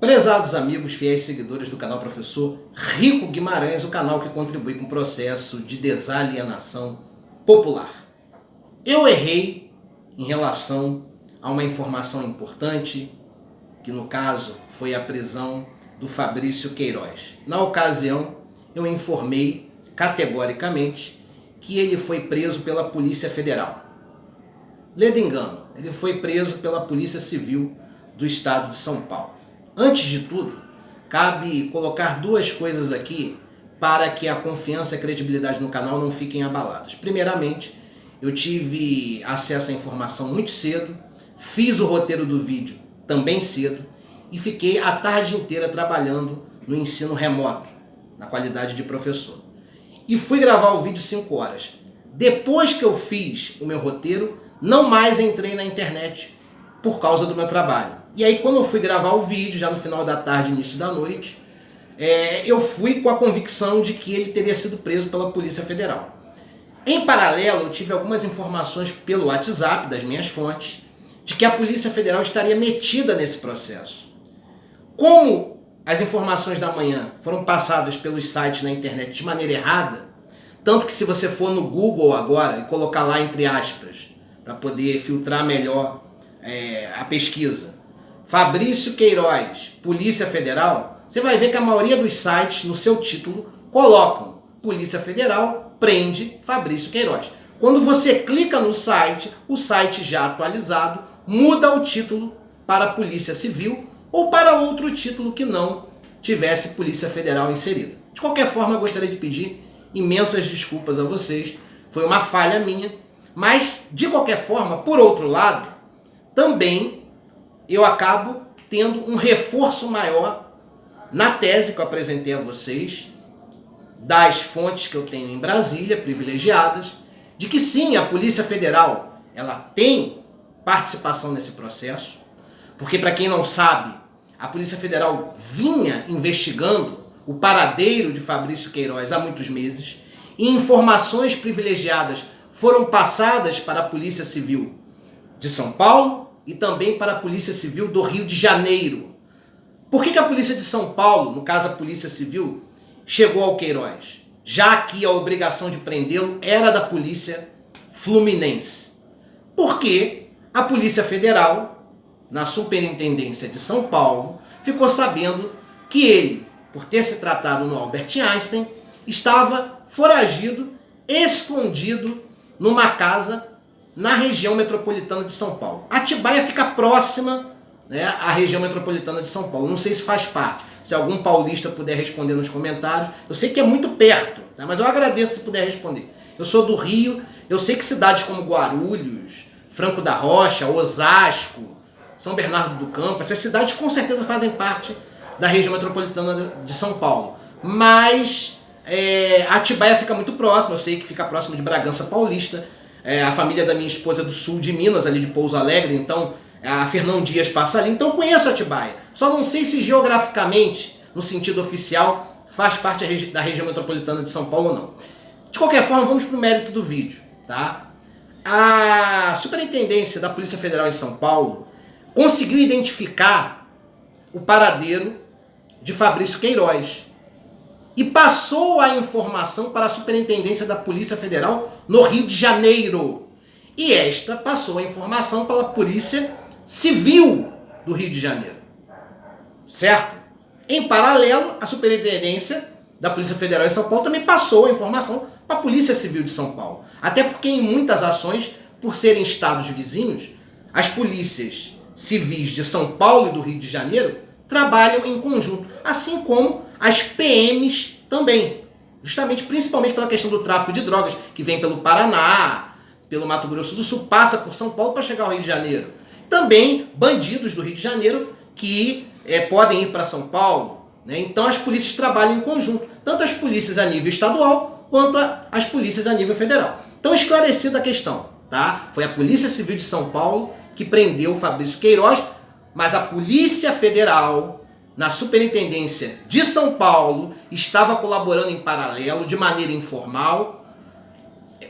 Prezados amigos, fiéis seguidores do canal Professor Rico Guimarães, o canal que contribui com o processo de desalienação popular. Eu errei em relação a uma informação importante, que no caso foi a prisão do Fabrício Queiroz. Na ocasião, eu informei categoricamente que ele foi preso pela Polícia Federal. Ledo engano, ele foi preso pela Polícia Civil do Estado de São Paulo. Antes de tudo, cabe colocar duas coisas aqui para que a confiança e a credibilidade no canal não fiquem abaladas. Primeiramente, eu tive acesso à informação muito cedo, fiz o roteiro do vídeo também cedo e fiquei a tarde inteira trabalhando no ensino remoto, na qualidade de professor. E fui gravar o vídeo 5 horas. Depois que eu fiz o meu roteiro, não mais entrei na internet por causa do meu trabalho. E aí quando eu fui gravar o vídeo, já no final da tarde, início da noite, eu fui com a convicção de que ele teria sido preso pela Polícia Federal. Em paralelo, eu tive algumas informações pelo WhatsApp das minhas fontes, de que a Polícia Federal estaria metida nesse processo. Como as informações da manhã foram passadas pelos sites na internet de maneira errada, tanto que se você for no Google agora e colocar lá entre aspas, para poder filtrar melhor a pesquisa, Fabrício Queiroz, Polícia Federal, você vai ver que a maioria dos sites, no seu título, colocam Polícia Federal prende Fabrício Queiroz. Quando você clica no site, o site já atualizado muda o título para Polícia Civil ou para outro título que não tivesse Polícia Federal inserida. De qualquer forma, eu gostaria de pedir imensas desculpas a vocês, foi uma falha minha, mas de qualquer forma, por outro lado, também eu acabo tendo um reforço maior na tese que eu apresentei a vocês, das fontes que eu tenho em Brasília, privilegiadas, de que sim, a Polícia Federal ela tem participação nesse processo, porque para quem não sabe, a Polícia Federal vinha investigando o paradeiro de Fabrício Queiroz há muitos meses, e informações privilegiadas foram passadas para a Polícia Civil de São Paulo e também para a Polícia Civil do Rio de Janeiro. Por que a Polícia de São Paulo, no caso a Polícia Civil, chegou ao Queiroz? Já que a obrigação de prendê-lo era da Polícia Fluminense. Porque a Polícia Federal, na Superintendência de São Paulo, ficou sabendo que ele, por ter se tratado no Albert Einstein, estava foragido, escondido numa casa na região metropolitana de São Paulo. Atibaia fica próxima, à região metropolitana de São Paulo. Não sei se faz parte. Se algum paulista puder responder nos comentários. Eu sei que é muito perto, tá? Mas eu agradeço se puder responder. Eu sou do Rio, eu sei que cidades como Guarulhos, Franco da Rocha, Osasco, São Bernardo do Campo, essas cidades com certeza fazem parte da região metropolitana de São Paulo. Mas Atibaia fica muito próximo, eu sei que fica próximo de Bragança Paulista. A família da minha esposa é do sul de Minas, ali de Pouso Alegre, então a Fernão Dias passa ali, então eu conheço Atibaia. Só não sei se geograficamente, no sentido oficial, faz parte da região metropolitana de São Paulo ou não. De qualquer forma, vamos para o mérito do vídeo, tá? A Superintendência da Polícia Federal em São Paulo conseguiu identificar o paradeiro de Fabrício Queiroz e passou a informação para a Superintendência da Polícia Federal no Rio de Janeiro. E esta passou a informação para a Polícia Civil do Rio de Janeiro. Certo? Em paralelo, a Superintendência da Polícia Federal em São Paulo também passou a informação para a Polícia Civil de São Paulo. Até porque em muitas ações, por serem estados vizinhos, as polícias civis de São Paulo e do Rio de Janeiro trabalham em conjunto, assim como as PMs também, justamente, principalmente pela questão do tráfico de drogas, que vem pelo Paraná, pelo Mato Grosso do Sul, passa por São Paulo para chegar ao Rio de Janeiro. Também bandidos do Rio de Janeiro que podem ir para São Paulo, né? Então as polícias trabalham em conjunto, tanto as polícias a nível estadual, quanto as polícias a nível federal. Então, esclarecida a questão, tá? Foi a Polícia Civil de São Paulo que prendeu o Fabrício Queiroz, mas a Polícia Federal, na Superintendência de São Paulo, estava colaborando em paralelo, de maneira informal,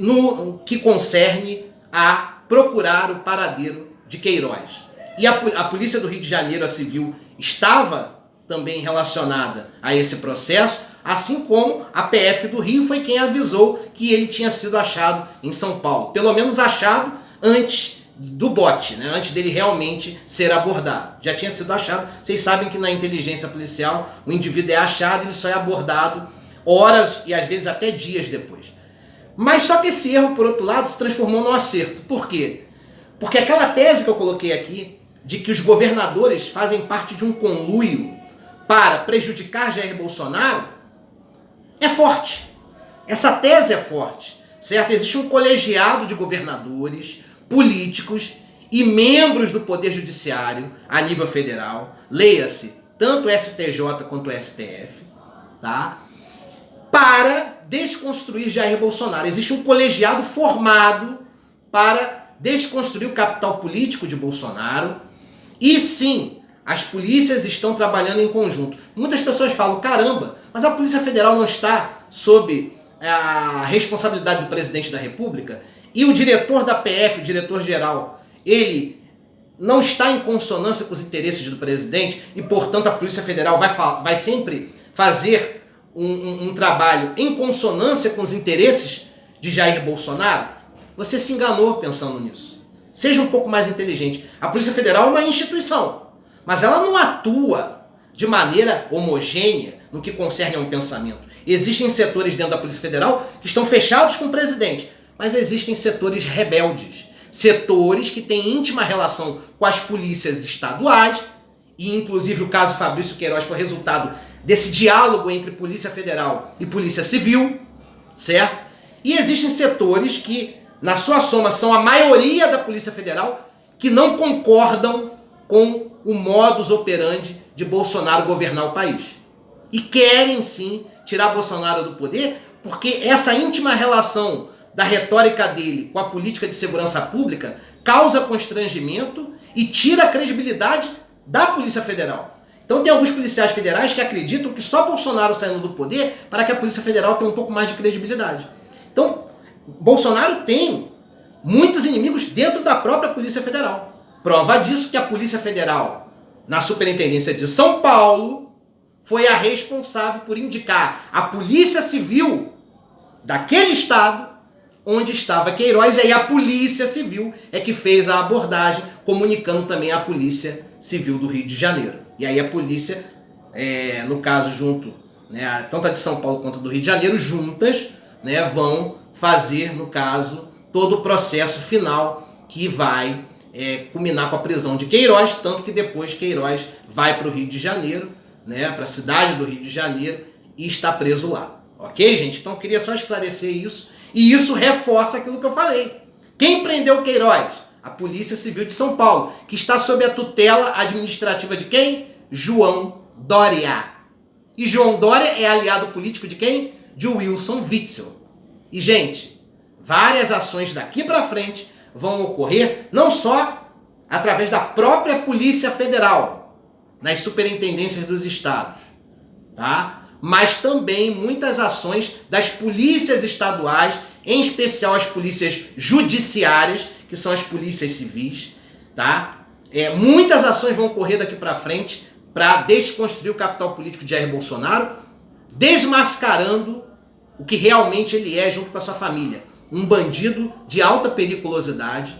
no que concerne a procurar o paradeiro de Queiroz. E a Polícia do Rio de Janeiro, a Civil, estava também relacionada a esse processo, assim como a PF do Rio foi quem avisou que ele tinha sido achado em São Paulo. Pelo menos achado antes do bote, né? Antes dele realmente ser abordado. Já tinha sido achado. Vocês sabem que na inteligência policial o indivíduo é achado e ele só é abordado horas e às vezes até dias depois. Mas só que esse erro, por outro lado, se transformou num acerto. Por quê? Porque aquela tese que eu coloquei aqui, de que os governadores fazem parte de um conluio para prejudicar Jair Bolsonaro, é forte. Essa tese é forte, certo? Existe um colegiado de governadores, políticos e membros do Poder Judiciário a nível federal, leia-se, tanto o STJ quanto o STF, tá? Para desconstruir Jair Bolsonaro. Existe um colegiado formado para desconstruir o capital político de Bolsonaro. E sim, as polícias estão trabalhando em conjunto. Muitas pessoas falam, caramba, mas a Polícia Federal não está sob a responsabilidade do presidente da República? E o diretor da PF, o diretor-geral, ele não está em consonância com os interesses do presidente e, portanto, a Polícia Federal vai sempre fazer um trabalho em consonância com os interesses de Jair Bolsonaro? Você se enganou pensando nisso. Seja um pouco mais inteligente. A Polícia Federal é uma instituição, mas ela não atua de maneira homogênea no que concerne a um pensamento. Existem setores dentro da Polícia Federal que estão fechados com o presidente, mas existem setores rebeldes, setores que têm íntima relação com as polícias estaduais, e inclusive o caso Fabrício Queiroz foi resultado desse diálogo entre Polícia Federal e Polícia Civil, certo? E existem setores que, na sua soma, são a maioria da Polícia Federal, que não concordam com o modus operandi de Bolsonaro governar o país. E querem, sim, tirar Bolsonaro do poder, porque essa íntima relação da retórica dele com a política de segurança pública causa constrangimento e tira a credibilidade da Polícia Federal. Então tem alguns policiais federais que acreditam que só Bolsonaro saindo do poder para que a Polícia Federal tenha um pouco mais de credibilidade. Então, Bolsonaro tem muitos inimigos dentro da própria Polícia Federal. Prova disso que a Polícia Federal, na Superintendência de São Paulo, foi a responsável por indicar a Polícia Civil daquele estado onde estava Queiroz, e aí a Polícia Civil é que fez a abordagem, comunicando também à Polícia Civil do Rio de Janeiro. E aí a polícia, no caso junto, né, tanto a de São Paulo quanto a do Rio de Janeiro, juntas, né, vão fazer, no caso, todo o processo final que vai culminar com a prisão de Queiroz, tanto que depois Queiroz vai para o Rio de Janeiro, né, para a cidade do Rio de Janeiro, e está preso lá. Ok, gente? Então eu queria só esclarecer isso, e isso reforça aquilo que eu falei. Quem prendeu Queiroz? A Polícia Civil de São Paulo, que está sob a tutela administrativa de quem? João Dória. E João Dória é aliado político de quem? De Wilson Witzel. E, gente, várias ações daqui para frente vão ocorrer não só através da própria Polícia Federal, nas superintendências dos estados, tá? Mas também muitas ações das polícias estaduais, em especial as polícias judiciárias, que são as polícias civis, tá? Muitas ações vão ocorrer daqui para frente para desconstruir o capital político de Jair Bolsonaro, desmascarando o que realmente ele é junto com a sua família. Um bandido de alta periculosidade,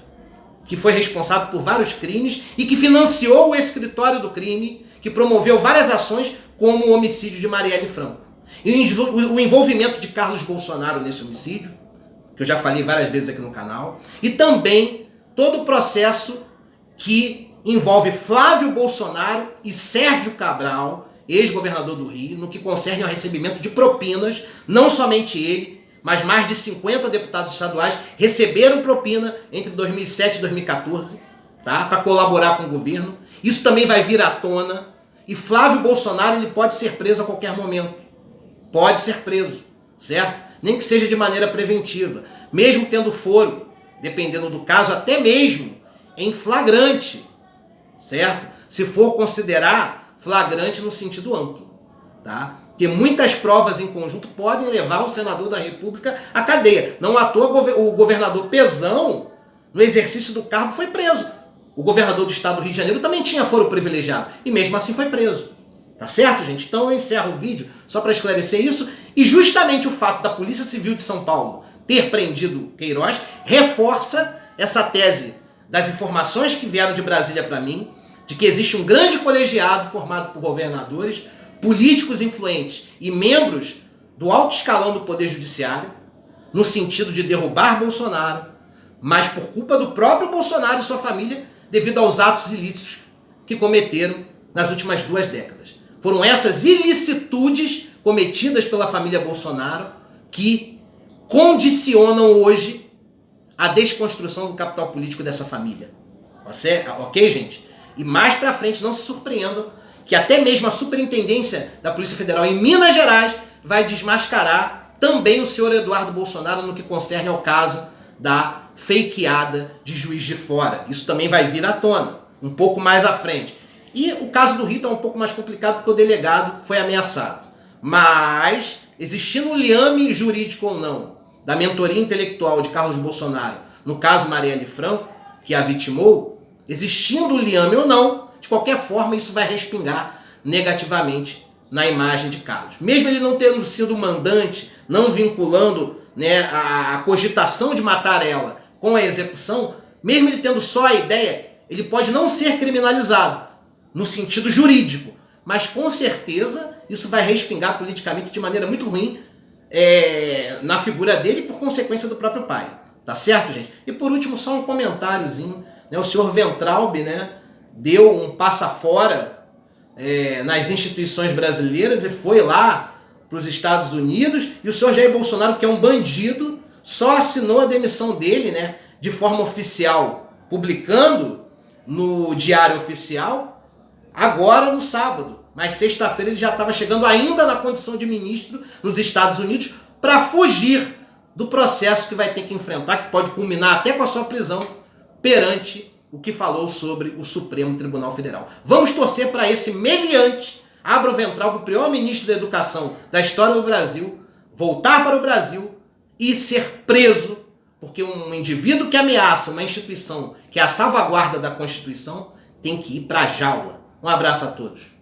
que foi responsável por vários crimes e que financiou o escritório do crime, que promoveu várias ações como o homicídio de Marielle Franco. E o envolvimento de Carlos Bolsonaro nesse homicídio, que eu já falei várias vezes aqui no canal, e também todo o processo que envolve Flávio Bolsonaro e Sérgio Cabral, ex-governador do Rio, no que concerne ao recebimento de propinas. Não somente ele, mas mais de 50 deputados estaduais receberam propina entre 2007 e 2014, tá? Para colaborar com o governo. Isso também vai vir à tona. E Flávio Bolsonaro, ele pode ser preso a qualquer momento. Pode ser preso, certo? Nem que seja de maneira preventiva. Mesmo tendo foro, dependendo do caso, até mesmo em flagrante, certo? Se for considerar flagrante no sentido amplo, tá? Porque muitas provas em conjunto podem levar o senador da República à cadeia. Não à toa o governador Pezão, no exercício do cargo, foi preso. O governador do estado do Rio de Janeiro também tinha foro privilegiado e mesmo assim foi preso. Tá certo, gente? Então eu encerro o vídeo só para esclarecer isso. E justamente o fato da Polícia Civil de São Paulo ter prendido Queiroz reforça essa tese das informações que vieram de Brasília para mim, de que existe um grande colegiado formado por governadores, políticos influentes e membros do alto escalão do Poder Judiciário, no sentido de derrubar Bolsonaro, mas por culpa do próprio Bolsonaro e sua família, devido aos atos ilícitos que cometeram nas últimas 2 décadas. Foram essas ilicitudes cometidas pela família Bolsonaro que condicionam hoje a desconstrução do capital político dessa família. Ok, gente? E mais pra frente, não se surpreendam que até mesmo a Superintendência da Polícia Federal em Minas Gerais vai desmascarar também o senhor Eduardo Bolsonaro no que concerne ao caso da fakeada de Juiz de Fora. Isso também vai vir à tona, um pouco mais à frente. E o caso do Rito é um pouco mais complicado porque o delegado foi ameaçado. Mas, existindo um liame jurídico ou não, da mentoria intelectual de Carlos Bolsonaro, no caso Marielle Franco, que a vitimou, existindo o liame ou não, de qualquer forma isso vai respingar negativamente na imagem de Carlos. Mesmo ele não tendo sido mandante, não vinculando, né, a cogitação de matar ela com a execução, mesmo ele tendo só a ideia, ele pode não ser criminalizado no sentido jurídico, mas com certeza isso vai respingar politicamente de maneira muito ruim na figura dele e por consequência do próprio pai. Tá certo, gente? E por último, só um comentáriozinho. Né? O senhor Weintraub, né, deu um passa fora nas instituições brasileiras e foi lá para os Estados Unidos, e o senhor Jair Bolsonaro, que é um bandido, só assinou a demissão dele, né, de forma oficial, publicando no Diário Oficial, agora no sábado. Mas sexta-feira ele já estava chegando ainda na condição de ministro nos Estados Unidos para fugir do processo que vai ter que enfrentar, que pode culminar até com a sua prisão perante o que falou sobre o Supremo Tribunal Federal. Vamos torcer para esse meliante, Abra Weintraub, o pior ministro da Educação da história do Brasil, voltar para o Brasil e ser preso, porque um indivíduo que ameaça uma instituição que é a salvaguarda da Constituição tem que ir para a jaula. Um abraço a todos.